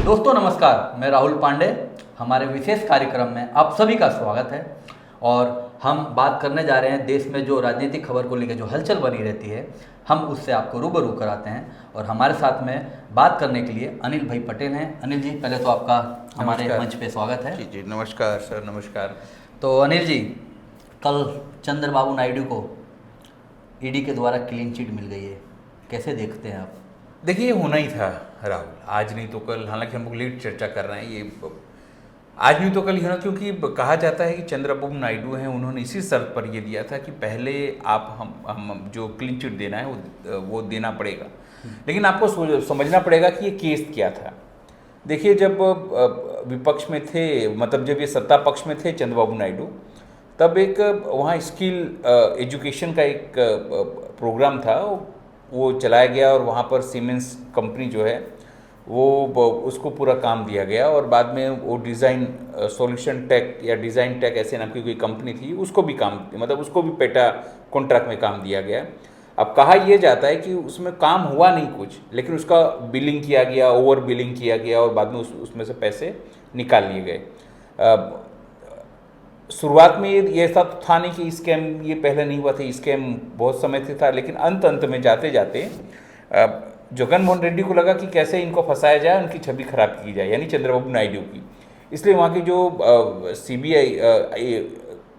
दोस्तों नमस्कार, मैं राहुल पांडे। हमारे विशेष कार्यक्रम में आप सभी का स्वागत है और हम बात करने जा रहे हैं देश में जो राजनीतिक खबर को लेकर जो हलचल बनी रहती है, हम उससे आपको रूबरू कराते हैं। और हमारे साथ में बात करने के लिए अनिल भाई पटेल हैं। अनिल जी, पहले तो आपका हमारे मंच पे स्वागत है। जी जी, नमस्कार सर, नमस्कार। तो अनिल जी, कल चंद्रबाबू नायडू को ईडी के द्वारा क्लीन चिट मिल गई है, कैसे देखते हैं आप? देखिए, ये होना ही था राहुल, आज नहीं तो कल। हालांकि हम लोग लेट चर्चा कर रहे हैं, ये आज नहीं तो कल ही होना, क्योंकि कहा जाता है कि चंद्रबाबू नायडू हैं, उन्होंने इसी शर्त पर ये दिया था कि पहले आप हम जो क्लीन चिट देना है वो देना पड़ेगा। लेकिन आपको समझना पड़ेगा कि ये केस क्या था। देखिए, जब विपक्ष में थे, मतलब जब ये सत्ता पक्ष में थे चंद्रबाबू नायडू, तब एक वहाँ स्किल एजुकेशन का एक प्रोग्राम था, वो चलाया गया और वहाँ पर सीमेंस कंपनी जो है वो उसको पूरा काम दिया गया। और बाद में वो डिज़ाइन सॉल्यूशन टेक या डिज़ाइन टेक ऐसे नाम की कोई कंपनी थी, उसको भी काम, मतलब उसको भी पेटा कॉन्ट्रैक्ट में काम दिया गया। अब कहा यह जाता है कि उसमें काम हुआ नहीं कुछ, लेकिन उसका बिलिंग किया गया, ओवर बिलिंग किया गया और बाद में उसमें से पैसे निकाल लिए गए। शुरुआत में ये ऐसा तो था नहीं कि स्कैम ये पहले नहीं हुआ था, स्कैम बहुत समय से था। लेकिन अंत में जाते जाते जगनमोहन रेड्डी को लगा कि कैसे इनको फंसाया जाए, उनकी छवि खराब की जाए, यानी चंद्रबाबू नायडू की। इसलिए वहाँ की जो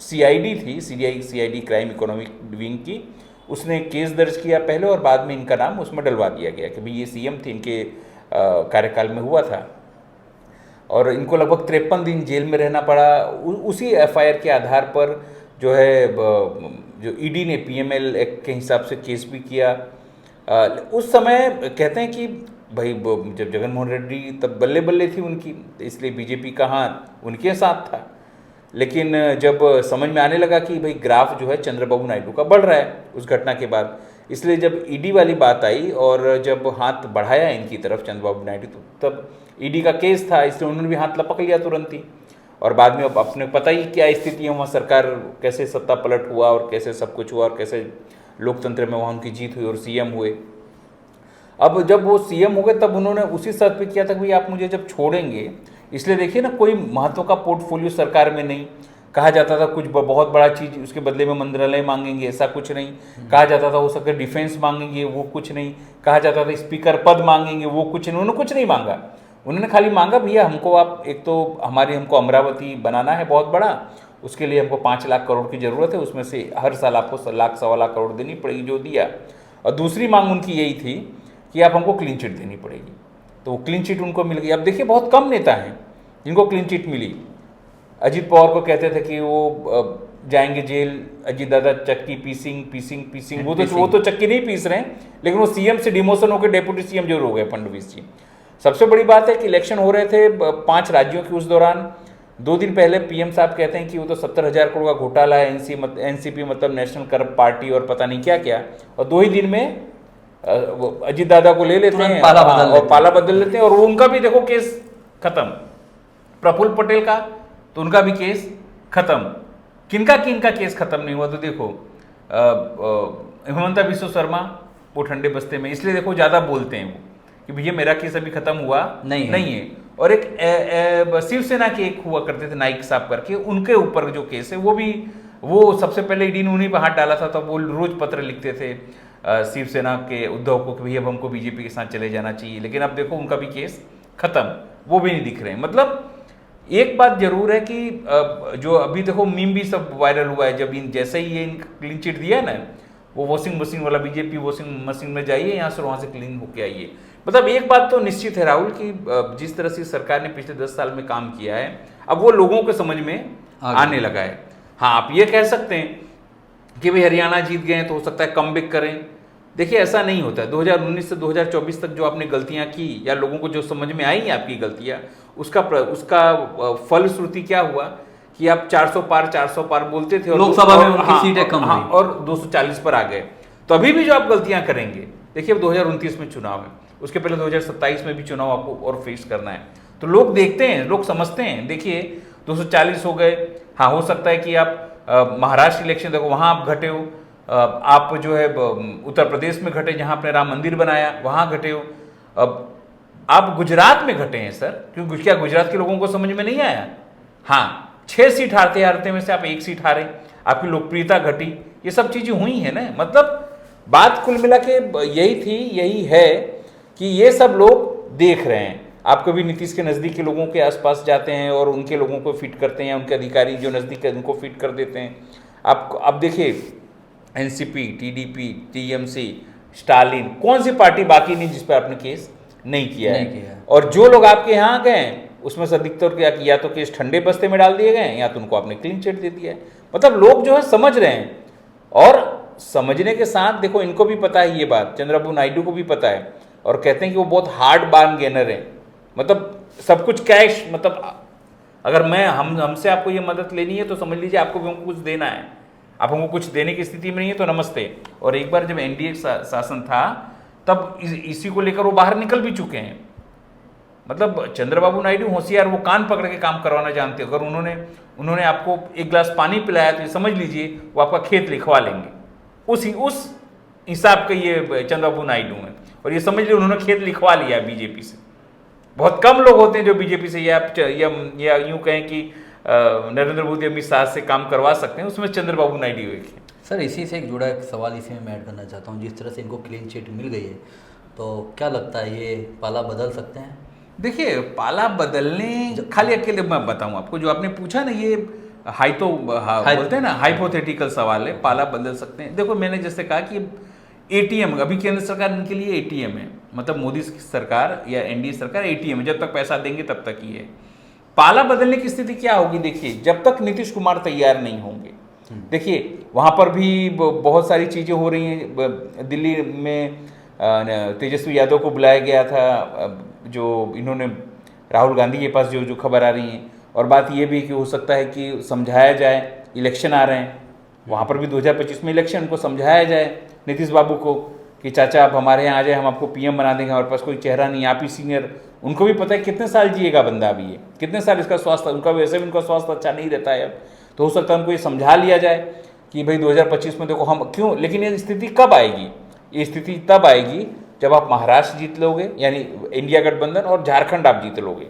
सीआईडी थी, सीआईडी क्राइम इकोनॉमिक विंग की, उसने केस दर्ज किया पहले और बाद में इनका नाम उसमें डलवा दिया गया कि भाई ये सीएम थे, इनके कार्यकाल में हुआ था। और इनको लगभग 53 दिन जेल में रहना पड़ा। उसी एफआईआर के आधार पर जो है जो ईडी ने पीएमएल एक्ट के हिसाब से केस भी किया। उस समय कहते हैं कि भाई जब जगनमोहन रेड्डी तब बल्ले बल्ले थी उनकी, इसलिए बीजेपी का हाथ उनके साथ था। लेकिन जब समझ में आने लगा कि भाई ग्राफ जो है चंद्रबाबू नायडू का बढ़ रहा है उस घटना के बाद, इसलिए जब ईडी वाली बात आई और जब हाथ बढ़ाया इनकी तरफ चंद्रबाबू नायडू, तो तब ईडी का केस था, इसलिए उन्होंने भी हाथ लपक लिया तुरंत ही। और बाद में अब अपने पता ही क्या स्थिति है वहाँ, सरकार कैसे सत्ता पलट हुआ और कैसे सब कुछ हुआ और कैसे लोकतंत्र में वहाँ उनकी जीत हुई और सीएम हुए। अब जब वो सीएम हो गए तब उन्होंने उसी शर्त पे किया था कि भाई आप मुझे जब छोड़ेंगे, इसलिए देखिए ना, कोई महत्व का पोर्टफोलियो सरकार में नहीं। कहा जाता था कुछ बहुत बड़ा चीज़ उसके बदले में मंत्रालय मांगेंगे, ऐसा कुछ नहीं। कहा जाता था हो सकता है डिफेंस मांगेंगे, वो कुछ नहीं। कहा जाता था स्पीकर पद मांगेंगे, वो कुछ नहीं। उन्होंने कुछ नहीं मांगा। उन्होंने खाली मांगा हमको आप एक तो हमको अमरावती बनाना है बहुत बड़ा, उसके लिए हमको 5 लाख करोड़ की ज़रूरत है, उसमें से हर साल आपको लाख सवा लाख करोड़ देनी पड़ेगी, जो दिया। और दूसरी मांग उनकी यही थी कि आप हमको क्लीन चिट देनी पड़ेगी, तो वो क्लीन चिट उनको मिल गई। अब देखिए, बहुत कम नेता हैं जिनको क्लीन चिट मिली। अजीत पवार को कहते थे कि वो जाएंगे जेल, अजीत दादा चक्की पीसिंग, वो तो चक्की नहीं पीस रहे हैं, लेकिन वो सीएम से डिमोशन होकर डेप्यूटी सीएम जरूर हो गए फडणवीस जी। सबसे बड़ी बात है कि इलेक्शन हो रहे थे 5 राज्यों की, उस दौरान 2 दिन पहले पीएम साहब कहते हैं कि वो तो 70,000 करोड़ का घोटाला है, एनसीपी मतलब नेशनल करप्ट पार्टी और पता नहीं क्या क्या, और 2 ही दिन में अजीत दादा को ले लेते हैं और पाला बदल लेते हैं। और उनका भी देखो केस खत्म। प्रफुल्ल पटेल का तो उनका भी केस खत्म। किनका केस खत्म नहीं हुआ? तो देखो हिमंता बिस्वा शर्मा वो ठंडे बस्ते में, इसलिए देखो ज़्यादा बोलते हैं वो कि भैया मेरा केस अभी खत्म हुआ नहीं है। और एक शिवसेना के एक हुआ करते थे नाइक साहब करके, उनके ऊपर जो केस है वो सबसे पहले ईडी ने उन्हीं पर हाथ डाला था। तो वो रोज पत्र लिखते थे शिवसेना के उद्धव को कि भैया अब हमको बीजेपी के साथ चले जाना चाहिए। लेकिन अब देखो उनका भी केस खत्म, वो भी नहीं दिख रहे हैं। मतलब एक बात जरूर है कि जो अभी देखो मीम भी सब वायरल हुआ है, जब जैसे ही ये क्लीन चिट दिया ना, वो वॉशिंग मशीन वाला, बीजेपी वॉशिंग मशीन में जाइए, यहाँ से वहाँ से क्लीन होके आइए। मतलब एक बात तो निश्चित है राहुल कि जिस तरह से सरकार ने पिछले 10 साल में काम किया है, अब वो लोगों के समझ में आने लगा है। हाँ, आप ये कह सकते हैं कि भाई हरियाणा जीत गए तो हो सकता है कमबैक करें। देखिए, ऐसा नहीं होता है। 2019 से 2024 तक जो आपने गलतियां की या लोगों को जो समझ में आई आपकी गलतियां, उसका फलश्रुति क्या हुआ कि आप 400 पार बोलते थे और लोकसभा में उनकी सीटें कम हुई और 240 पर आ गए। तो अभी भी जो आप गलतियां करेंगे, देखिए अब 2029 में चुनाव है, उसके पहले 2027 में भी चुनाव आपको और फेस करना है। तो लोग देखते हैं, लोग समझते हैं। देखिए 240 हो गए, हाँ हो सकता है कि आप महाराष्ट्र इलेक्शन देखो, वहाँ आप घटे हो। आप जो है उत्तर प्रदेश में घटे, जहाँ आपने राम मंदिर बनाया वहाँ घटे हो। अब आप गुजरात में घटे हैं सर, क्योंकि क्या गुजरात के लोगों को समझ में नहीं आया? हाँ, 6 सीट हारते हारते में से आप 1 सीट हारे, आपकी लोकप्रियता घटी, ये सब चीजें हुई है ना। मतलब बात कुल मिला के यही है कि ये सब लोग देख रहे हैं। आप कभी नीतीश के नज़दीक के लोगों के आसपास जाते हैं और उनके लोगों को फिट करते हैं, या उनके अधिकारी जो नज़दीक है उनको फिट कर देते हैं। आप देखिए, एनसीपी, टीडीपी, टीएमसी, स्टालिन, कौन सी पार्टी बाकी नहीं जिस पर आपने केस नहीं किया है। और जो लोग आपके यहाँ गए उसमें से अधिकतर क्या किया, तो केस ठंडे बस्ते में डाल दिए गए, या तो उनको आपने क्लीन चिट दे दिया है। मतलब लोग जो है समझ रहे हैं, और समझने के साथ देखो इनको भी पता है ये बात, चंद्रबाबू नायडू को भी पता है, और कहते हैं कि वो बहुत हार्ड बार्गेनर हैं। मतलब सब कुछ कैश, मतलब अगर हमसे आपको ये मदद लेनी है तो समझ लीजिए आपको भी हमको कुछ देना है, आप हमको कुछ देने की स्थिति में नहीं है तो नमस्ते। और एक बार जब एनडीए शासन था तब इसी को लेकर वो बाहर निकल भी चुके हैं। मतलब चंद्रबाबू नायडू होशियार, वो कान पकड़ के काम करवाना जानते हो। अगर उन्होंने आपको एक गिलास पानी पिलाया तो ये समझ लीजिए वो आपका खेत लिखवा लेंगे। उस हिसाब के ये चंद्रबाबू नायडू हैं, और ये समझ लीजिए उन्होंने खेत लिखवा लिया बीजेपी से। बहुत कम लोग होते हैं जो बीजेपी से या यूँ कहें कि नरेंद्र मोदी अमित शाह से काम करवा सकते हैं, उसमें चंद्रबाबू नायडू एक है। सर इसी से एक जुड़ा एक सवाल इसी में मैं ऐड करना चाहता हूँ। जिस तरह से इनको क्लीन चिट मिल गई है, तो क्या लगता है ये पाला बदल सकते हैं? देखिए, पाला बदलने खाली अकेले मैं बताऊं आपको, जो आपने पूछा ना, ये बोलते हैं ना, हाइपोथेटिकल सवाल है, पाला बदल सकते हैं। देखो मैंने जैसे कहा कि एटीएम, अभी केंद्र सरकार इनके लिए एटीएम है। मतलब मोदी सरकार या एनडीए सरकार एटीएम है, जब तक पैसा देंगे तब तक ही है। पाला बदलने की स्थिति क्या होगी? देखिए, जब तक नीतीश कुमार तैयार नहीं होंगे, देखिए वहाँ पर भी बहुत सारी चीज़ें हो रही हैं। दिल्ली में तेजस्वी यादव को बुलाया गया था, जो इन्होंने राहुल गांधी के पास जो खबर आ रही है। और बात ये भी कि हो सकता है कि समझाया जाए, इलेक्शन आ रहे हैं, वहाँ पर भी 2025 में इलेक्शन, उनको समझाया जाए नीतीश बाबू को कि चाचा आप हमारे यहाँ आ जाए, हम आपको पीएम बना देंगे, हमारे पास कोई चेहरा नहीं, आप ही सीनियर। उनको भी पता है कितने साल जिएगा बंदा अभी, ये कितने साल इसका स्वास्थ्य, उनका वैसे भी उनका स्वास्थ्य अच्छा नहीं रहता है अब। तो हो सकता है उनको ये समझा लिया जाए कि भाई 2025 में देखो हम क्यों। लेकिन ये स्थिति कब आएगी? ये स्थिति तब आएगी जब आप महाराष्ट्र जीत लोगे, यानी इंडिया गठबंधन, और झारखंड आप जीत लोगे।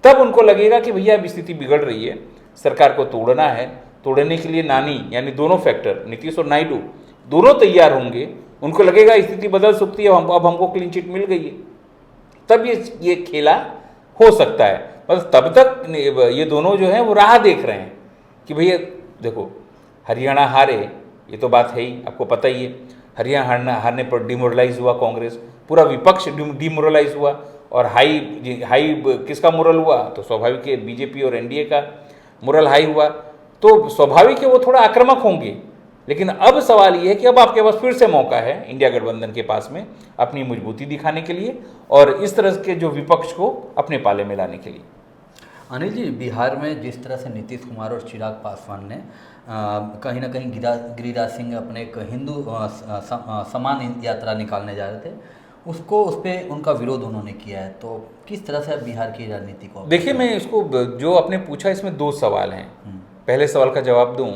तब उनको लगेगा कि भैया अब स्थिति बिगड़ रही है, सरकार को तोड़ना है। तोड़ने के लिए नानी यानी दोनों फैक्टर, नीतीश और नायडू दोनों तैयार होंगे। उनको लगेगा स्थिति बदल सकती है, अब हमको क्लीन चिट मिल गई है, तब ये खेला हो सकता है। मतलब तब तक ये दोनों जो हैं वो राह देख रहे हैं कि भैया देखो हरियाणा हारे, ये तो बात है ही, आपको पता ही है। हरियाणा हारने पर डिमोरलाइज हुआ कांग्रेस, पूरा विपक्ष डिमोरलाइज हुआ, और हाई किसका मोरल हुआ? तो स्वाभाविक है बीजेपी और एनडीए का मोरल हाई हुआ। तो स्वाभाविक है वो थोड़ा आक्रामक होंगे। लेकिन अब सवाल ये है कि अब आपके पास फिर से मौका है इंडिया गठबंधन के पास में अपनी मजबूती दिखाने के लिए, और इस तरह के जो विपक्ष को अपने पाले में लाने के लिए। अनिल जी, बिहार में जिस तरह से नीतीश कुमार और चिराग पासवान ने कहीं ना कहीं गिरिराज सिंह अपने एक हिंदू समान यात्रा निकालने जा रहे थे, उस पर उनका विरोध उन्होंने किया है। तो किस तरह से बिहार की राजनीति को? देखिए, मैं इसको जो आपने पूछा इसमें 2 सवाल हैं। पहले सवाल का जवाब दूं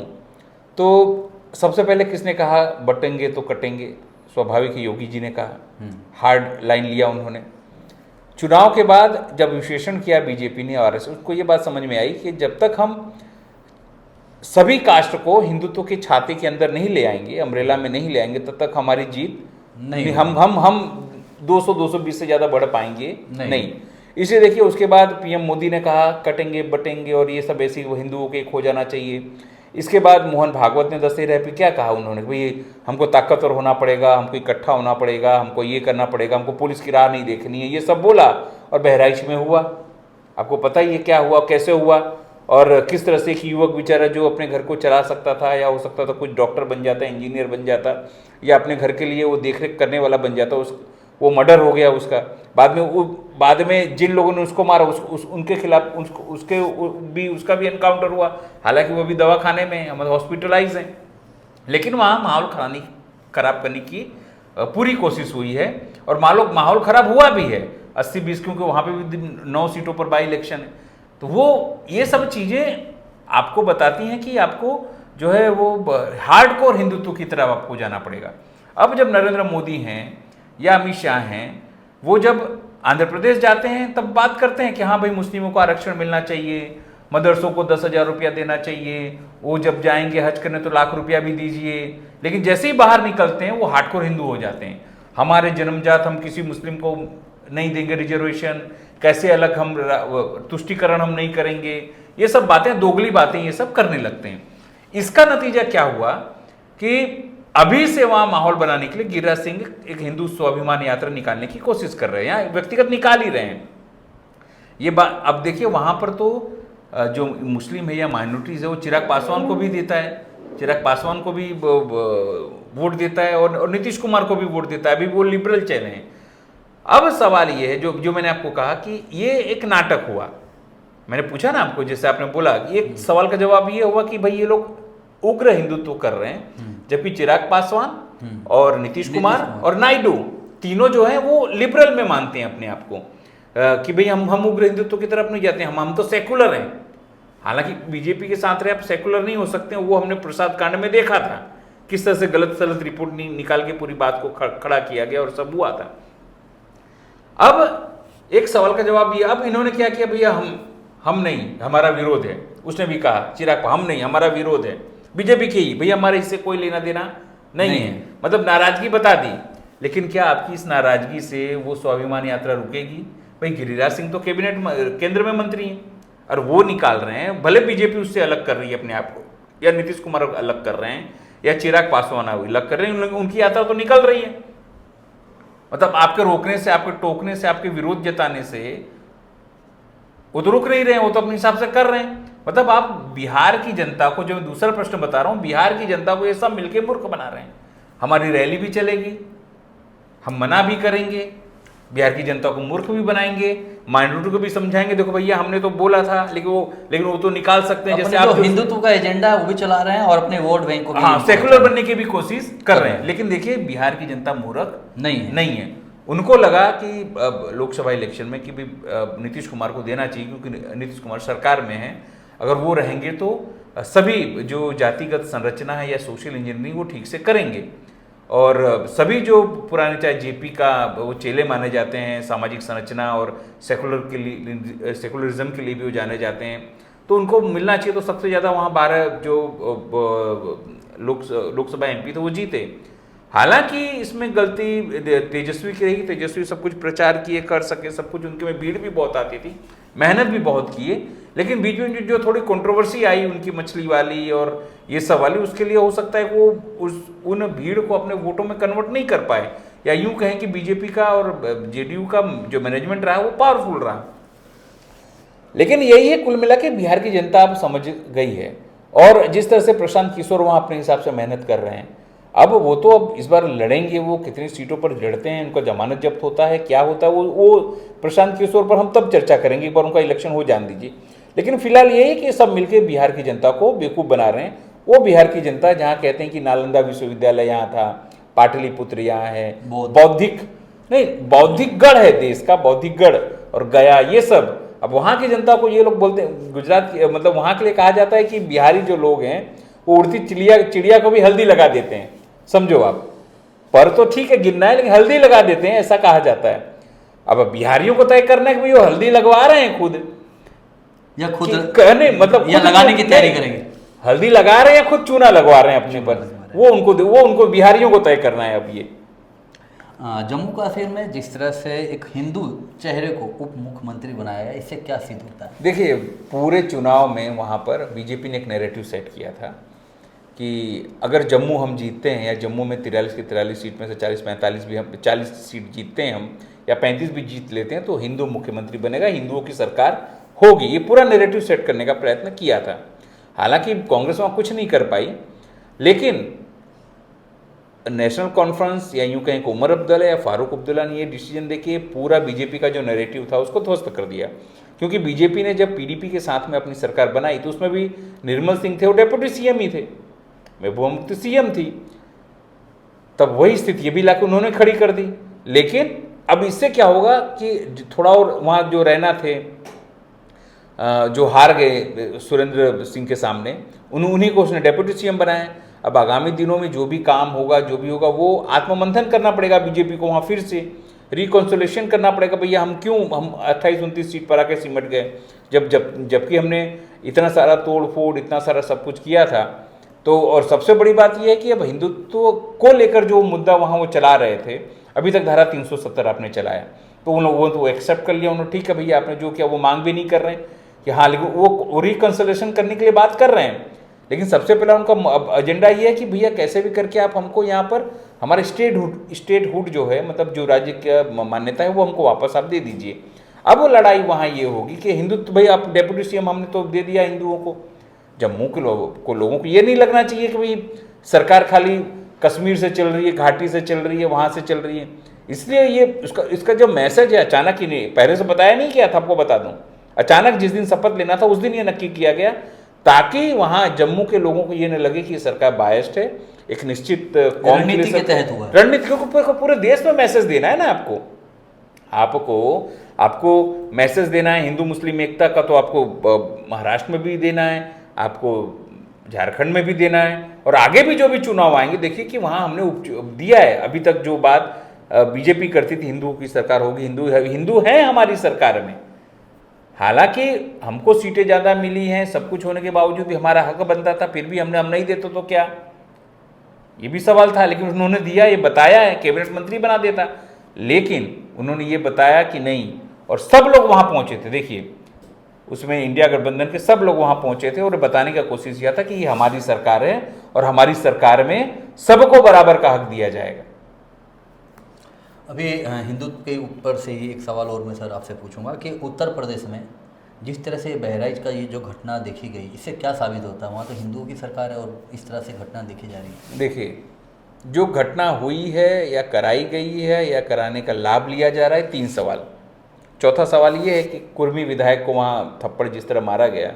तो सबसे पहले किसने कहा बटेंगे तो कटेंगे? स्वाभाविक योगी जी ने कहा, हार्ड लाइन लिया उन्होंने। चुनाव के बाद जब विश्लेषण किया बीजेपी ने और उसको ये बात समझ में आई कि जब तक हम सभी कास्ट को हिंदुत्व के छाते के अंदर नहीं ले आएंगे, अम्ब्रेला में नहीं ले आएंगे, तब तक हमारी जीत नहीं, हम 200-220 से ज़्यादा बढ़ पाएंगे नहीं। इसलिए देखिए, उसके बाद पीएम मोदी ने कहा कटेंगे बटेंगे और ये सब ऐसे हिंदुओं के एक हो जाना चाहिए। इसके बाद मोहन भागवत ने दशहरा पे क्या कहा उन्होंने, भाई हमको ताकतवर होना पड़ेगा, हमको इकट्ठा होना पड़ेगा, हमको ये करना पड़ेगा, हमको पुलिस की राह नहीं देखनी है, ये सब बोला। और बहराइच में हुआ, आपको पता ही है क्या हुआ, कैसे हुआ, और किस तरह से एक युवक बेचारा जो अपने घर को चला सकता था, या हो सकता था कुछ डॉक्टर बन जाता, इंजीनियर बन जाता, या अपने घर के लिए वो देखरेख करने वाला बन जाता, वो मर्डर हो गया उसका। बाद में जिन लोगों ने उसको मारा उनके खिलाफ उसका भी एनकाउंटर हुआ। हालांकि वो भी दवाखाने में मतलब हॉस्पिटलाइज हैं, लेकिन वहाँ माहौल खराब करने की पूरी कोशिश हुई है, और माहौल खराब हुआ भी है 80-20, क्योंकि वहाँ पे भी 9 सीटों पर बाई इलेक्शन है। तो वो ये सब चीज़ें आपको बताती हैं कि आपको जो है वो हार्डकोर हिंदुत्व की तरफ आपको जाना पड़ेगा। अब जब नरेंद्र मोदी हैं या अमित शाह हैं, वो जब आंध्र प्रदेश जाते हैं तब बात करते हैं कि हाँ भाई मुस्लिमों को आरक्षण मिलना चाहिए, मदरसों को 10,000 रुपया देना चाहिए, वो जब जाएंगे हज करने तो लाख रुपया भी दीजिए। लेकिन जैसे ही बाहर निकलते हैं वो हार्डकोर हिंदू हो जाते हैं। हमारे जन्मजात हम किसी मुस्लिम को नहीं देंगे रिजर्वेशन, कैसे अलग हम तुष्टिकरण हम नहीं करेंगे, ये सब बातें, दोगली बातें ये सब करने लगते हैं। इसका नतीजा क्या हुआ कि अभी से वहां माहौल बनाने के लिए गिरिराज सिंह एक हिंदू स्वाभिमान यात्रा निकालने की कोशिश कर रहे हैं, या व्यक्तिगत निकाल ही रहे हैं। ये बात अब देखिए, वहां पर तो जो मुस्लिम है या माइनॉरिटीज है वो चिराग पासवान को भी देता है, चिराग पासवान को भी वोट देता है और नीतीश कुमार को भी वोट देता है। अभी वो लिबरल चल रहे हैं। अब सवाल ये है जो मैंने आपको कहा कि ये एक नाटक हुआ। मैंने पूछा ना आपको, जैसे आपने बोला, एक सवाल का जवाब ये हुआ कि भाई ये लोग उग्र हिंदुत्व कर रहे हैं, जबकि चिराग पासवान और नीतीश कुमार और नायडू तीनों जो है वो लिबरल में मानते हैं अपने आप को, कि भाई हम उग्र हिंदुत्व की तरफ नहीं जाते, हम तो सेकुलर हैं। हालांकि बीजेपी के साथ रहे आप सेकुलर नहीं हो सकते, वो हमने प्रसाद कांड में देखा था किस तरह से गलत सलत रिपोर्ट निकाल के पूरी बात को खड़ा किया गया और सब हुआ था। अब एक सवाल का जवाब ये, अब इन्होंने क्या किया, भैया हम नहीं, हमारा विरोध है। उसने भी कहा चिराग, हम नहीं, हमारा विरोध है। बीजेपी की भैया हमारे इससे कोई लेना देना नहीं है, मतलब नाराजगी बता दी। लेकिन क्या आपकी इस नाराजगी से वो स्वाभिमान यात्रा रुकेगी? भाई गिरिराज सिंह तो कैबिनेट केंद्र में मंत्री हैं और वो निकाल रहे हैं, भले बीजेपी उससे अलग कर रही है अपने आप को, या नीतीश कुमार अलग कर रहे हैं, या चिराग पासवान अलग कर रहे हैं, उनकी यात्रा तो निकल रही है। मतलब आपके रोकने से, आपके टोकने से, आपके विरोध जताने से वो तो रुक नहीं रहे हैं, वो तो अपने हिसाब से कर रहे हैं। मतलब आप बिहार की जनता को, जो मैं दूसरा प्रश्न बता रहा हूं, बिहार की जनता को ये सब मिलकर मूर्ख बना रहे हैं। हमारी रैली भी चलेगी, हम मना भी करेंगे, बिहार की जनता को मूर्ख भी बनाएंगे, माइनॉरिटी को भी समझाएंगे, देखो भैया हमने तो बोला था, लेकिन वो तो निकाल सकते हैं। जैसे आप हिंदुत्व का एजेंडा है वो भी चला रहे हैं और अपने वोट बैंक को, हाँ, सेकुलर बनने की भी कोशिश कर रहे हैं। लेकिन देखिए बिहार की जनता मूर्ख नहीं है। उनको लगा कि लोकसभा इलेक्शन में कि भी नीतीश कुमार को देना चाहिए, क्योंकि नीतीश कुमार सरकार में है, अगर वो रहेंगे तो सभी जो जातिगत संरचना है या सोशल इंजीनियरिंग वो ठीक से करेंगे, और सभी जो पुराने, चाहे जेपी का वो चेले माने जाते हैं सामाजिक संरचना और सेकुलरिज्म के लिए भी वो जाने जाते हैं, तो उनको मिलना चाहिए। तो सबसे ज़्यादा वहाँ 12 जो लोकसभा एमपी थे वो जीते। हालांकि इसमें गलती तेजस्वी की रही, तेजस्वी सब कुछ प्रचार किए, कर सके सब कुछ, उनके में भीड़ भी बहुत आती थी, मेहनत भी बहुत किए, लेकिन बीच में जो थोड़ी कंट्रोवर्सी आई उनकी मछली वाली और ये सब वाली, उसके लिए हो सकता है वो उन भीड़ को अपने वोटों में कन्वर्ट नहीं कर पाए, या यूं कहें कि बीजेपी का और जेडीयू का जो मैनेजमेंट रहा वो पावरफुल रहा। लेकिन यही है कुल मिला के बिहार की जनता अब समझ गई है, और जिस तरह से प्रशांत किशोर वहाँ अपने हिसाब से मेहनत कर रहे हैं, अब वो तो अब इस बार लड़ेंगे, वो कितनी सीटों पर लड़ते हैं, उनका जमानत जब्त होता है, क्या होता है, वो प्रशांत किशोर पर हम तब चर्चा करेंगे, एक बार उनका इलेक्शन हो जान दीजिए। लेकिन फिलहाल ये है कि सब मिलकर बिहार की जनता को बेवकूफ़ बना रहे हैं। वो बिहार की जनता जहाँ कहते हैं कि नालंदा विश्वविद्यालय यहाँ था, पाटलिपुत्र यहाँ है, बौद्धिक गढ़ है देश का, बौद्धिक गढ़, और गया, ये सब। अब वहाँ की जनता को ये लोग बोलते हैं, गुजरात की, मतलब वहाँ के लिए कहा जाता है कि बिहारी जो लोग हैं वो उड़ती चिड़िया को भी हल्दी लगा देते हैं, समझो आप। पर तो ठीक है गिनना है, लेकिन हल्दी लगा देते हैं, ऐसा कहा जाता है। अब बिहारियों को तय करना है कि भाई वो हल्दी लगवा रहे हैं खुद, या खुद कहने, मतलब या लगाने की तैयारी करेंगे, हल्दी लगा रहे हैं या खुद चूना लगवा रहे हैं अपने पर, वो उनको बिहारियों को तय करना है। अब ये जम्मू कश्मीर में जिस तरह से एक हिंदू चेहरे को उप मुख्यमंत्री बनाया है, इससे क्या सिद्ध होता है? देखिए पूरे चुनाव में वहाँ पर बीजेपी ने एक नैरेटिव सेट किया था कि अगर जम्मू हम जीतते हैं, या जम्मू में 43 की 43 सीट में से 40-45 भी, हम 40 सीट जीतते हैं हम, या 35 भी जीत लेते हैं, तो हिंदू मुख्यमंत्री बनेगा, हिंदुओं की सरकार होगी। ये पूरा नैरेटिव सेट करने का प्रयत्न किया था। हालांकि कांग्रेस वहाँ कुछ नहीं कर पाई, लेकिन नेशनल कॉन्फ्रेंस, या यूँ कहें कि उमर अब्दुल्ला या फारूक अब्दुल्ला ने ये डिसीजन देके पूरा बीजेपी का जो नैरेटिव था उसको ध्वस्त कर दिया। क्योंकि बीजेपी ने जब पीडीपी के साथ में अपनी सरकार बनाई तो उसमें भी निर्मल सिंह थे, वो डेप्यूटी सीएम ही थे, महबूबा मुफ्ती सीएम थी, तब वही स्थिति ये भी लाके उन्होंने खड़ी कर दी। लेकिन अब इससे क्या होगा कि थोड़ा और वहाँ जो रहना थे, जो हार गए सुरेंद्र सिंह के सामने, उन्हीं को उसने डेप्यूटी सीएम बनाया। अब आगामी दिनों में जो भी काम होगा, जो भी होगा, वो आत्ममंथन करना पड़ेगा बीजेपी को वहाँ फिर से, रिकॉन्सिलेशन करना पड़ेगा, भैया हम क्यों हम 28-29 सीट पर आके सिमट गए, जबकि हमने इतना सारा तोड़ फोड़, इतना सारा सब कुछ किया था। तो और सबसे बड़ी बात यह है कि अब हिंदुत्व को लेकर जो मुद्दा वहाँ वो चला रहे थे, अभी तक धारा 370 आपने चलाया, तो उन लोगों तो एक्सेप्ट कर लिया उन्होंने, ठीक है भैया आपने जो किया वो मांग भी नहीं कर रहे हैं कि हाँ, लेकिन वो रिकन्सिलेशन करने के लिए बात कर रहे हैं। लेकिन सबसे पहला उनका एजेंडा ये है कि भैया कैसे भी करके आप हमको यहाँ पर हमारे स्टेटहुड जो है, मतलब जो राज्य का मान्यता है वो हमको वापस आप दे दीजिए। अब वो लड़ाई वहाँ ये होगी कि हिंदुत्व भाई आप डेप्यूटी सीएम हमने तो दे दिया हिंदुओं को, जम्मू के लोगों को ये नहीं लगना चाहिए कि भाई सरकार खाली कश्मीर से चल रही है, घाटी से चल रही है, वहाँ से चल रही है। इसलिए ये इसका जो मैसेज है अचानक ही नहीं, पहले से बताया नहीं गया था, आपको बता दूं, अचानक जिस दिन शपथ लेना था उस दिन ये नक्की किया गया ताकि वहाँ जम्मू के लोगों को ये न लगे कि सरकार बायस्ड है, एक निश्चित रणनीति के तहत हुआ, रणनीति को पूरे देश में मैसेज देना है ना आपको मैसेज देना है हिंदू मुस्लिम एकता का, तो आपको महाराष्ट्र में भी देना है, आपको झारखंड में भी देना है, और आगे भी जो भी चुनाव आएंगे देखिए कि वहाँ हमने दिया है। अभी तक जो बात बीजेपी करती थी हिंदुओं की सरकार होगी, हिंदू है हमारी सरकार में, हालांकि हमको सीटें ज़्यादा मिली हैं, सब कुछ होने के बावजूद भी हमारा हक बनता था, फिर भी हम नहीं देते तो क्या, ये भी सवाल था। लेकिन उन्होंने दिया, ये बताया है, कैबिनेट मंत्री बना देता, लेकिन उन्होंने ये बताया कि नहीं, और सब लोग वहाँ पहुँचे थे। देखिए उसमें इंडिया गठबंधन के सब लोग वहाँ पहुँचे थे और बताने का कोशिश किया था कि ये हमारी सरकार है और हमारी सरकार में सबको बराबर का हक दिया जाएगा। अभी हिंदुत्व के ऊपर से ही एक सवाल और मैं सर आपसे पूछूंगा कि उत्तर प्रदेश में जिस तरह से बहराइच का ये जो घटना देखी गई, इससे क्या साबित होता है? वहाँ तो हिंदुओं की सरकार है और इस तरह से घटना देखी जा रही है। देखिए जो घटना हुई है या कराई गई है या कराने का लाभ लिया जा रहा है, 3 सवाल। चौथा सवाल ये है कि कुर्मी विधायक को वहाँ थप्पड़ जिस तरह मारा गया,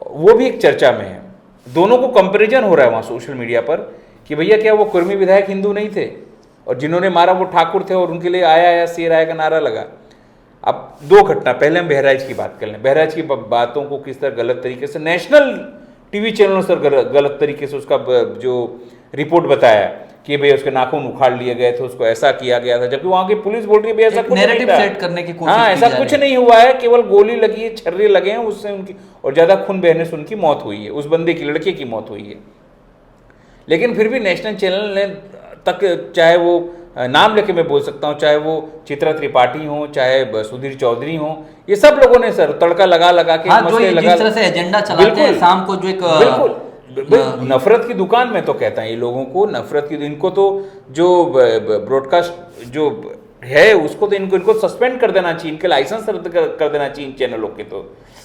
वो भी एक चर्चा में है। दोनों को कंपैरिजन हो रहा है वहाँ सोशल मीडिया पर कि भैया क्या वो कुर्मी विधायक हिंदू नहीं थे, और जिन्होंने मारा वो ठाकुर थे और उनके लिए आया आया शेर आया का नारा लगा। अब 2 घटना, पहले हम बहराइच की बात कर लें। बहराइच की बातों को किस तरह गलत तरीके से नेशनल टीवी चैनलों से गलत तरीके से उसका जो रिपोर्ट बताया कि भाई उसके नाखून उखाड़ लिए गए थे, उसको ऐसा किया गया था, जबकि वहाँ की पुलिस बोल रही है भाई ऐसा कुछ नहीं था, सेट करने की कोशिश हाँ ऐसा कुछ नहीं हुआ है, केवल गोली लगी है, छर्रे लगे हैं उससे उनकी, और ज़्यादा खून बहने से उनकी मौत हुई है, उस बंदे की, लड़के की मौत हुई है। लेकिन फिर भी नेशनल चैनल ने तक, चाहे वो नाम लेके मैं बोल सकता हूँ, चाहे वो चित्रा त्रिपाठी हो, चाहे सुधीर चौधरी हो, ये सब लोगों ने सर तड़का लगा के मसले लगा, जिस तरह से एजेंडा चलाते हैं शाम को, जो एक बिल्कुल नफरत की दुकान में तो कहता है ये लोगों को नफरत की, इनको तो जो ब्रॉडकास्ट जो है उसको तो इनको सस्पेंड कर देना चाहिए, इनके लाइसेंस रद्द कर देना चाहिए इन चैनलों के, तो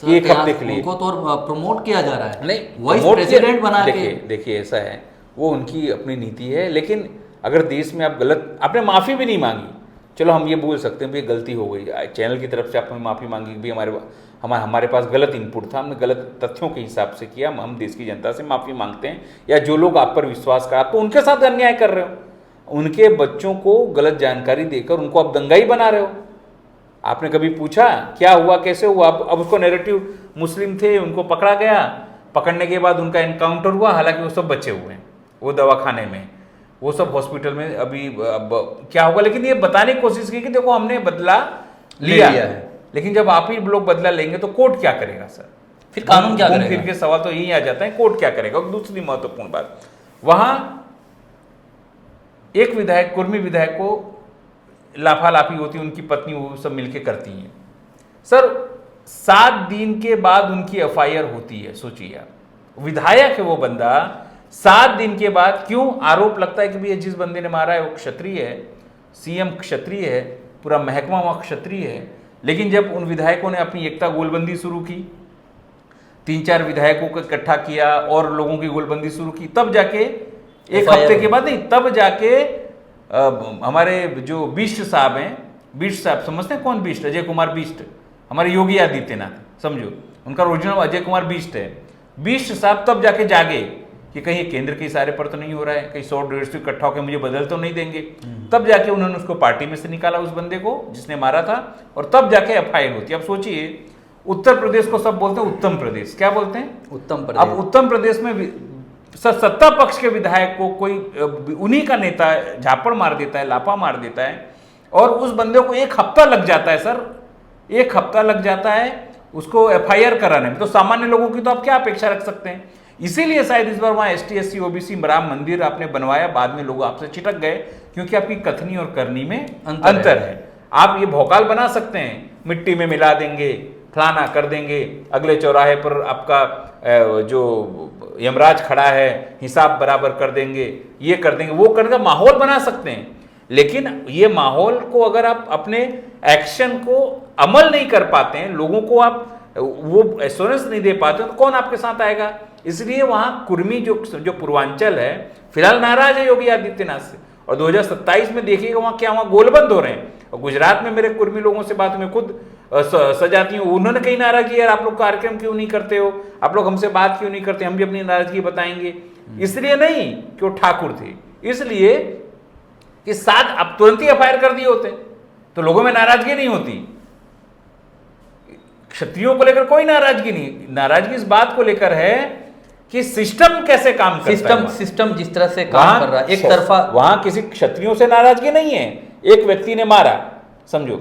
एक हफ्ते के लिए उनको तो प्रमोट किया जा रहा है, नहीं वाइस प्रेसिडेंट बना के। देखिए ऐसा है, वो उनकी अपनी नीति है, लेकिन अगर देश में आप गलत, आपने माफ़ी भी नहीं मांगी, चलो हम ये बोल सकते हैं भाई गलती हो गई, चैनल की तरफ से आपने माफ़ी मांगी भी हमारे पास गलत इनपुट था, हमने गलत तथ्यों के हिसाब से किया, हम देश की जनता से माफ़ी मांगते हैं, या जो लोग आप पर विश्वास कर, आप तो उनके साथ अन्याय कर रहे हो, उनके बच्चों को गलत जानकारी देकर उनको आप दंगाई बना रहे हो। आपने कभी पूछा क्या हुआ, कैसे हुआ? अब उसको नैरेटिव, मुस्लिम थे उनको पकड़ा गया, पकड़ने के बाद उनका एनकाउंटर हुआ, हालांकि वो सब बचे हुए हैं, वो दवाखाने में, वो सब हॉस्पिटल में, अभी अब क्या होगा। लेकिन ये बताने की कोशिश की कि देखो हमने बदला लिया है, लेकिन जब आप ही लोग बदला लेंगे तो कोर्ट क्या करेगा सर, फिर कानून क्या करेगा? फिर के सवाल तो यही आ जाता है, कोर्ट क्या करेगा। और दूसरी महत्वपूर्ण बात, वहां एक विधायक, कुर्मी विधायक को लाफालाफी होती, उनकी पत्नी वो सब मिलके करती हैं सर, 7 दिन के बाद उनकी एफआईआर होती है। सोचिए आप, विधायक है वो बंदा, 7 दिन के बाद क्यों आरोप लगता है कि भैया जिस बंदे ने मारा है वो क्षत्रिय है, सीएम क्षत्रिय है, पूरा महकमा वहाँ क्षत्रिय है। लेकिन जब उन विधायकों ने अपनी एकता गोलबंदी शुरू की, 3-4 विधायकों को इकट्ठा किया और लोगों की गोलबंदी शुरू की, तब जाके एक हफ्ते के बाद नहीं, तब जाके हमारे जो बिष्ट साहब हैं, बिष्ट साहब समझते हैं कौन बिष्ट? अजय कुमार बिष्ट, हमारे योगी आदित्यनाथ, समझो उनका ओरिजिनल अजय कुमार बिष्ट है। बिष्ट साहब तब जाके जागे कि कहीं केंद्र के इशारे पर तो नहीं हो रहा है, कहीं 100-150 इकट्ठा होकर मुझे बदल तो नहीं देंगे। तब जाके उन्होंने उसको पार्टी में से निकाला, उस बंदे को जिसने मारा था, और तब जाके एफआईआर होती है। अब सोचिए, उत्तर प्रदेश को सब बोलते हैं उत्तम प्रदेश, क्या बोलते हैं? उत्तम प्रदेश। अब उत्तम प्रदेश में सत्ता पक्ष के विधायक को कोई उन्हीं का नेता झापड़ मार देता है, लापा मार देता है, और उस बंदे को 1 हफ्ता लग जाता है सर, 1 हफ्ता लग जाता है उसको FIR कराने में। तो सामान्य लोगों की तो आप क्या अपेक्षा रख सकते हैं? इसीलिए शायद इस बार वहाँ ST SC OBC राम मंदिर आपने बनवाया, बाद में लोग आपसे चिटक गए, क्योंकि आपकी कथनी और करनी में अंतर है। आप ये भौकाल बना सकते हैं, मिट्टी में मिला देंगे, फलाना कर देंगे, अगले चौराहे पर आपका जो यमराज खड़ा है हिसाब बराबर कर देंगे, ये कर देंगे, वो करने का माहौल बना सकते हैं। लेकिन ये माहौल को अगर आप अपने एक्शन को अमल नहीं कर पाते हैं, लोगों को आप वो एश्योरेंस नहीं दे पाते, तो कौन आपके साथ आएगा? इसलिए वहां कुर्मी जो पूर्वांचल है फिलहाल नाराज है योगी आदित्यनाथ से, और 2027 में देखिएगा वहां गोलबंद हो रहे हैं। और गुजरात में मेरे कुर्मी लोगों से बात में खुद सजाती हूँ, उन्होंने कहीं नाराजगी, यार आप लोग कार्यक्रम क्यों नहीं करते हो, आप लोग हमसे बात क्यों नहीं करते, हम भी अपनी नाराजगी बताएंगे। इसलिए नहीं कि वो ठाकुर थे, इसलिए कि साथ अब तुरंत ही FIR कर दिए होते तो लोगों में नाराजगी नहीं होती। क्षत्रियों को लेकर कोई नाराजगी नहीं, नाराजगी इस बात को लेकर है कि सिस्टम कैसे काम करता है, सिस्टम जिस तरह से काम कर रहा है, एक तरफा। वहां किसी क्षत्रियों से नाराजगी नहीं है, एक व्यक्ति ने मारा समझो,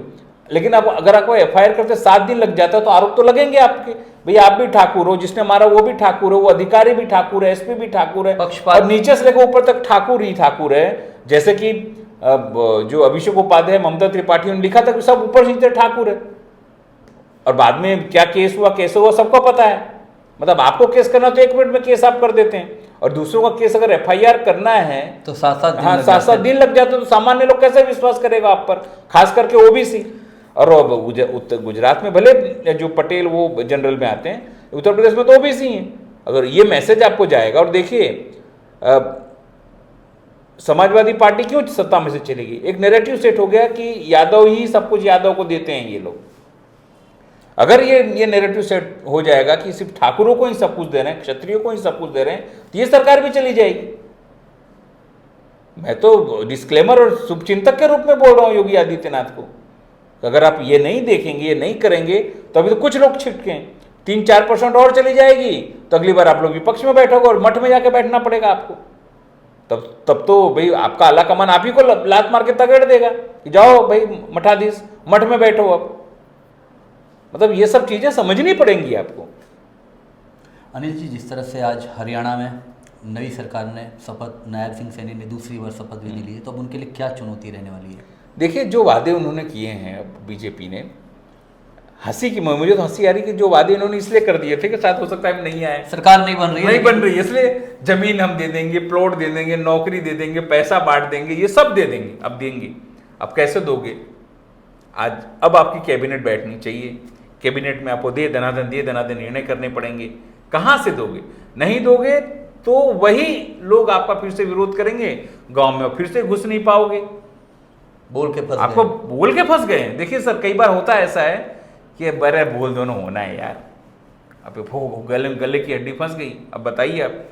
लेकिन अब अगर आपको FIR करते 7 दिन लग जाता है तो आरोप तो लगेंगे आपके, भैया आप भी ठाकुर हो, जिसने मारा वो भी ठाकुर है, वो अधिकारी भी ठाकुर है, SP भी ठाकुर है, और नीचे से लेकर ऊपर तक ठाकुर ही ठाकुर है। जैसे कि जो अभिषेक उपाध्याय, ममता त्रिपाठी ने लिखा था कि सब ऊपर नीचे ठाकुर है, और बाद में क्या केस हुआ कैसे हुआ सबको पता है। मतलब आपको केस करना तो 1 मिनट में केस आप कर देते हैं, और दूसरों का केस अगर FIR करना है तो 7-7 दिन लग जाते हैं, तो सामान्य लोग कैसे विश्वास करेगा आप पर, खास करके OBC। और उत्तर गुजरात में भले जो पटेल वो जनरल में आते हैं, उत्तर प्रदेश में तो OBC हैं। अगर ये मैसेज आपको जाएगा, और देखिए समाजवादी पार्टी क्यों सत्ता में से चलेगी, एक नैरेटिव सेट हो गया कि यादव ही सब कुछ यादव को देते हैं ये लोग। अगर ये नैरेटिव सेट हो जाएगा कि सिर्फ ठाकुरों को ही सब कुछ दे रहे हैं, क्षत्रियों को ही सब कुछ दे रहे हैं, तो ये सरकार भी चली जाएगी। मैं तो डिस्क्लेमर और शुभचिंतक के रूप में बोल रहा हूं योगी आदित्यनाथ को, अगर आप ये नहीं देखेंगे, ये नहीं करेंगे, तो अभी तो कुछ लोग छिटके 3-4% और चली जाएगी, तो अगली बार आप लोग विपक्ष में बैठोगे और मठ में जाके बैठना पड़ेगा आपको। तब तो भाई आपका आला कमान आप ही को लात मार के तगड़ देगा कि जाओ भाई मठाधीश, मठ में बैठो। अब मतलब ये सब चीजें समझनी पड़ेंगी आपको। अनिल जी, जिस तरह से आज हरियाणा में नई सरकार ने नायब सिंह सैनी ने दूसरी बार शपथ विधि ली है, तो अब उनके लिए क्या चुनौती रहने वाली है? देखिए, जो वादे उन्होंने किए हैं बीजेपी ने, मुझे तो हंसी आ रही कि जो वादे इन्होंने इसलिए कर दिए थे कि शायद हो सकता है नहीं आए, सरकार नहीं बन रही है, इसलिए जमीन हम दे देंगे, प्लॉट दे देंगे, नौकरी दे देंगे, पैसा बांट देंगे, ये सब दे देंगे। अब देंगे, अब कैसे दोगे? अब आपकी कैबिनेट बैठनी चाहिए, कैबिनेट में आपको दे दनादन निर्णय करने पड़ेंगे। कहाँ से दोगे? नहीं दोगे तो वही लोग आपका फिर से विरोध करेंगे, गांव में फिर से घुस नहीं पाओगे, बोल के फंस गए। देखिए सर, कई बार होता है ऐसा है कि बड़े बोल दोनों होना है यार, अब गले की हड्डी फंस गई। अब बताइए, आप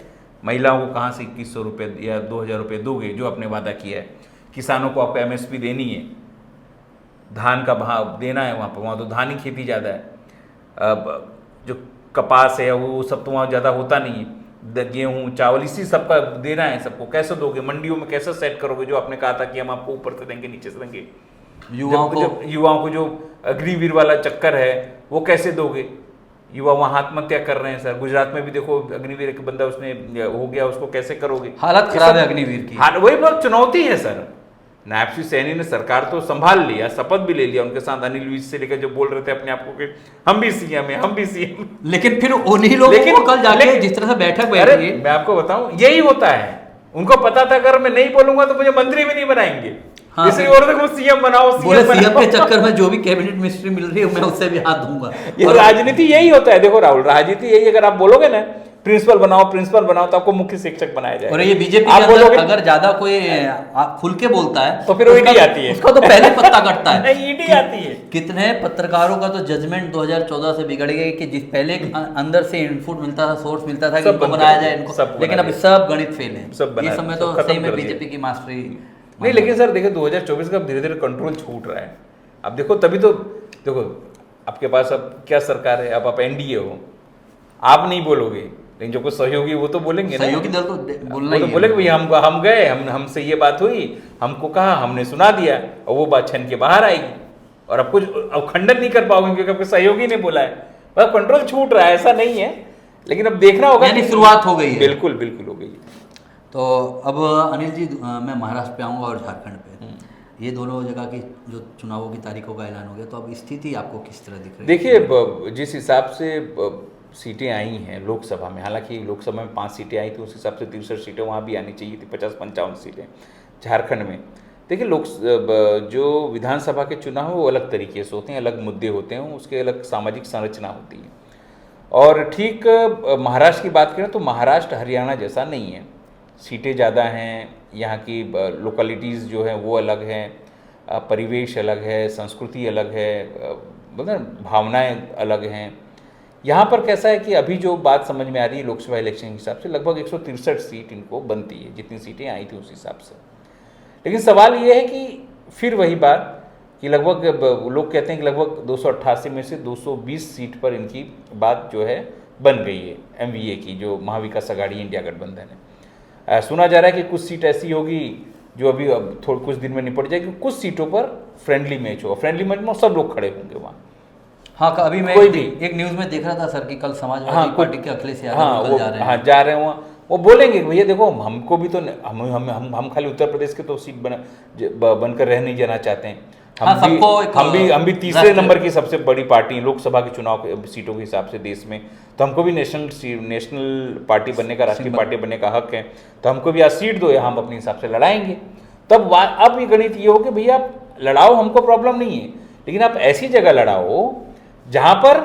महिलाओं को कहाँ से 2100 रुपये या 2000 रुपये दोगे जो आपने वादा किया है? किसानों को आपको MSP देनी है, धान का भाव देना है, वहाँ तो धान ही खेती ज़्यादा है। अब जो कपास है वो सब तो वहाँ ज़्यादा होता नहीं है, गेहूँ चावल इसी सबका देना है सबको। कैसे दोगे? मंडियों में कैसे सेट करोगे जो आपने कहा था कि हम आपको ऊपर से देंगे नीचे से देंगे? युवाओं को जो अग्निवीर वाला चक्कर है वो कैसे दोगे? युवा वहाँ आत्महत्या कर रहे हैं सर। गुजरात में भी देखो, अग्निवीर एक बंदा उसने हो गया, उसको कैसे करोगे? हालत खराब है अग्निवीर की। वही बहुत चुनौती है सर। नायब सिंह सैनी ने सरकार तो संभाल लिया, शपथ भी ले लिया, उनके साथ अनिल विज से लेकर जो बोल रहे थे अपने आप को कि हम भी CM हैं, हम भी CM, लेकिन फिर उन्हीं लोगों को कल जाके जिस तरह से बैठक बैठी, मैं आपको बताऊं यही होता है। उनको पता था अगर मैं नहीं बोलूंगा तो मुझे मंत्री भी नहीं बनाएंगे, इसलिए और तक CM बनाओ, CM के चक्कर में जो भी कैबिनेट मिनिस्ट्री मिल रही है मैं उससे भी हाथ दूंगा। ये राजनीति यही होता है। देखो राहुल, राजनीति यही, अगर आप बोलोगे ना प्रिंसिपल बनाओ तो आपको मुख्य शिक्षक बनाया जाए। और ये बीजेपी के अंदर अगर ज्यादा कोई खुल के बोलता है तो फिर वो ईडी आती है, उसका तो पहले पत्ता कटता है। नहीं, ईडी आती है। कितने पत्रकारों का तो जजमेंट 2014 से बिगड़ गया कि जिस पहले अंदर से इनपुट मिलता था, सोर्स मिलता था कि इनको बनाया जाए इनको, लेकिन अब सब गणित फेल है। ये समय तो सही में बीजेपी की मास्टरी नहीं। लेकिन सर देखिए, 2024 का अब धीरे धीरे कंट्रोल छूट रहा है। अब देखो, तभी तो देखो आपके पास अब क्या सरकार है, अब आप NDA हो, आप नहीं बोलोगे लेकिन जो कुछ सहयोगी वो तो बोलेंगे ना, सहयोगी दल तो बोलना वो ही तो है। बोलेंगे भैया हम गए, हमसे ये बात हुई, हमको कहा, हमने सुना दिया, और वो बात छन के बाहर आएगी और अब कुछ अब खंडन नहीं कर पाओगे क्योंकि आपके सहयोगी ने बोला है। बस कंट्रोल छूट रहा है, ऐसा नहीं है, लेकिन अब देखना होगा। यानी शुरुआत हो गई है। बिल्कुल बिल्कुल हो गई है। तो अब अनिल जी, मैं महाराष्ट्र पे आऊँगा और झारखंड पे, ये दोनों जगह की जो चुनावों की तारीखों का ऐलान हो गया, तो अब स्थिति आपको किस तरह दिख रही है? देखिए, जिस हिसाब से सीटें आई हैं लोकसभा में, हालांकि लोकसभा में 5 सीटें आई थी, उस हिसाब से 63 सीटें वहाँ भी आनी चाहिए थी, 50-55 सीटें झारखंड में। देखिए, जो विधानसभा के चुनाव हैं वो अलग तरीके से होते हैं, अलग मुद्दे होते हैं, उसके अलग सामाजिक संरचना होती है। और ठीक महाराष्ट्र की बात करें तो महाराष्ट्र हरियाणा जैसा नहीं है, सीटें ज़्यादा हैं, यहाँ की लोकेलिटीज़ जो हैं वो अलग हैं, परिवेश अलग है, संस्कृति अलग है, मतलब भावनाएं अलग हैं। यहाँ पर कैसा है कि अभी जो बात समझ में आ रही है लोकसभा इलेक्शन के हिसाब से लगभग 163 सीट इनको बनती है, जितनी सीटें आई थी उस हिसाब से। लेकिन सवाल ये है कि फिर वही बात कि लगभग लोग कहते हैं कि लगभग 288 में से 220 सीट पर इनकी बात जो है बन गई है, MVA की, जो महाविकास आघाड़ी इंडिया गठबंधन है। सुना जा रहा है कि कुछ सीट ऐसी होगी जो अभी अब थोड़े कुछ दिन में निपट जाएगी, कुछ सीटों पर फ्रेंडली मैच होगा, फ्रेंडली मैच में सब लोग खड़े होंगे वहाँ। हाँ, अभी मैं एक न्यूज़ में देख रहा था सर कि कल समाजवादी पार्टी के अखिलेश यादव निकल जा रहे हैं। हाँ, जा रहे हैं वहाँ। वो बोलेंगे भैया देखो, हमको भी तो हम खाली उत्तर प्रदेश के तो सीट बनकर रह नहीं जाना चाहते हैं। हम भी तीसरे नंबर की सबसे बड़ी पार्टी लोकसभा के चुनाव सीटों के हिसाब से देश में, तो हमको भी नेशनल पार्टी बनने का, राष्ट्रीय पार्टी बनने का हक है, तो हमको भी आज सीट दो, हम अपने हिसाब से लड़ाएंगे। तब अब ये गणित ये हो कि भैया आप लड़ाओ, हमको प्रॉब्लम नहीं है, लेकिन आप ऐसी जगह लड़ाओ जहां पर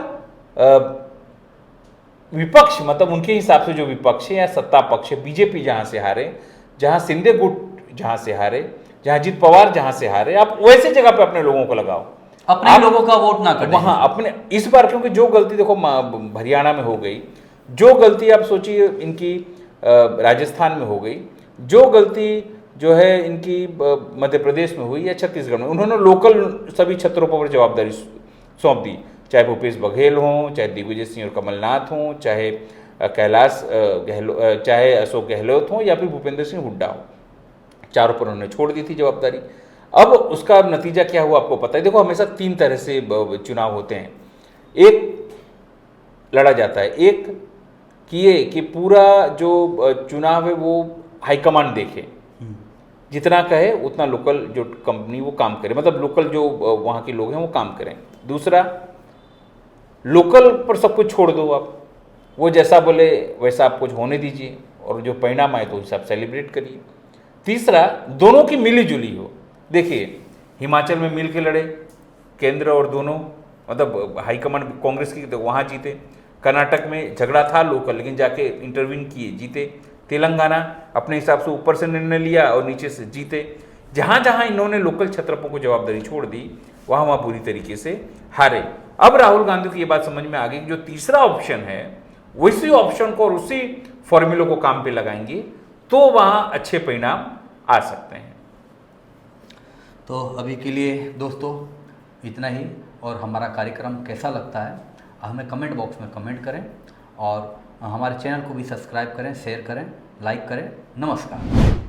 विपक्ष, मतलब उनके हिसाब से जो विपक्ष है या सत्ता पक्ष है, बीजेपी जहां से हारे, जहां शिंदे गुट जहां से हारे, जहां अजीत पवार जहां से हारे, आप वैसे जगह पे अपने लोगों को लगाओ, अपने लोगों का वोट ना करें वहां अपने। इस बार क्योंकि जो गलती देखो हरियाणा में हो गई, जो गलती आप सोचिए इनकी राजस्थान में हो गई, जो गलती जो है इनकी मध्य प्रदेश में हुई या छत्तीसगढ़ में, उन्होंने लोकल सभी क्षेत्रों पर जवाबदारी सौंप दी, चाहे भूपेश बघेल हों, चाहे दिग्विजय सिंह और कमलनाथ हों, चाहे कैलाश गहलोत, चाहे अशोक गहलोत हों, या फिर भूपेंद्र सिंह हुड्डा हो, चारों पर उन्होंने छोड़ दी थी जवाबदारी। अब उसका नतीजा क्या हुआ आपको पता है। देखो, हमेशा 3 तरह से चुनाव होते हैं। एक लड़ा जाता है, एक कि पूरा जो चुनाव है वो हाईकमांड देखे, जितना कहे उतना लोकल जो कंपनी वो काम करे, मतलब लोकल जो वहाँ के लोग हैं वो काम करें। दूसरा, लोकल पर सब कुछ छोड़ दो, आप वो जैसा बोले वैसा आप कुछ होने दीजिए, और जो परिणाम आए तो उस हिसाब सेलिब्रेट करिए। तीसरा, दोनों की मिली जुली हो। देखिए, हिमाचल में मिल के लड़े केंद्र और दोनों, मतलब हाईकमांड कांग्रेस की, तो वहाँ जीते। कर्नाटक में झगड़ा था लोकल, लेकिन जाके इंटरवीन किए, जीते। तेलंगाना अपने हिसाब से ऊपर से निर्णय लिया और नीचे से जीते। जहाँ जहाँ इन्होंने लोकल क्षेत्रों को जवाबदारी छोड़ दी, वहाँ वहाँ पूरी तरीके से हारे। अब राहुल गांधी को ये बात समझ में आ गई कि जो तीसरा ऑप्शन है उसी ऑप्शन को और उसी फॉर्मूले को काम पे लगाएंगे तो वहाँ अच्छे परिणाम आ सकते हैं। तो अभी के लिए दोस्तों इतना ही, और हमारा कार्यक्रम कैसा लगता है हमें कमेंट बॉक्स में कमेंट करें, और हमारे चैनल को भी सब्सक्राइब करें, शेयर करें, लाइक करें। नमस्कार।